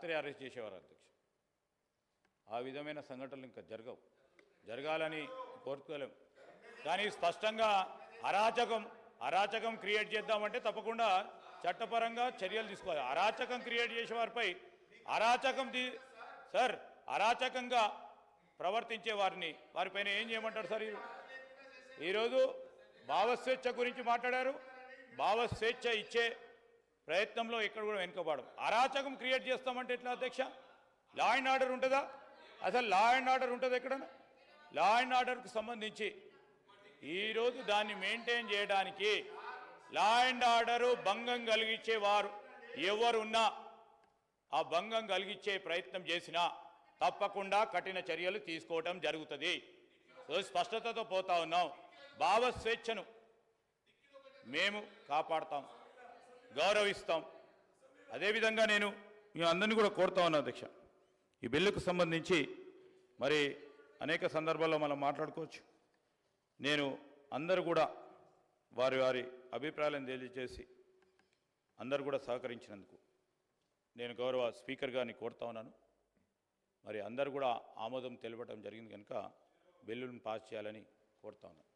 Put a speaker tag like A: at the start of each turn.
A: రాత్రి అరెస్ట్ చేసేవారు అధ్యక్ష. ఆ విధమైన సంఘటనలు ఇంకా జరగాలని కోరుకోలేం. కానీ స్పష్టంగా అరాచకం క్రియేట్ చేద్దామంటే తప్పకుండా చట్టపరంగా చర్యలు తీసుకోవాలి. అరాచకం క్రియేట్ చేసే వారిపై అరాచకంగా ప్రవర్తించే వారిపైన ఏం చేయమంటారు సార్? ఈరోజు భావస్వేచ్ఛ గురించి మాట్లాడారు. భావస్వేచ్ఛ ఇచ్చే ప్రయత్నంలో ఎక్కడ కూడా వెనుకబడం. అరాచకం క్రియేట్ చేస్తామంటే ఎట్లా అధ్యక్ష? లా అండ్ ఆర్డర్ ఉంటుందా? అసలు లా అండ్ ఆర్డర్ ఉంటుంది ఎక్కడన్నా? లా అండ్ ఆర్డర్కి సంబంధించి ఈరోజు దాన్ని మెయింటైన్ చేయడానికి లా అండ్ ఆర్డరు భంగం కలిగించే వారు ఎవరున్నా ఆ భంగం కలిగించే ప్రయత్నం చేసినా తప్పకుండా కఠిన చర్యలు తీసుకోవడం జరుగుతుంది. స్పష్టతతో పోతా ఉన్నాం. భావస్వేచ్ఛను మేము కాపాడుతాం, గౌరవిస్తాం. అదేవిధంగా నేను మీ అందరినీ కూడా కోరుతా ఉన్నాను అధ్యక్ష, ఈ బిల్లుకు సంబంధించి మరి అనేక సందర్భాల్లో మనం మాట్లాడుకోవచ్చు. నేను అందరూ కూడా వారి అభిప్రాయాలను తెలియజేసి అందరూ కూడా సహకరించినందుకు నేను గౌరవ స్పీకర్ గారిని కోరుతా ఉన్నాను. మరి అందరూ కూడా ఆమోదం తెలపడం జరిగింది కనుక బిల్లును పాస్ చేయాలని కోరుతా ఉన్నాను.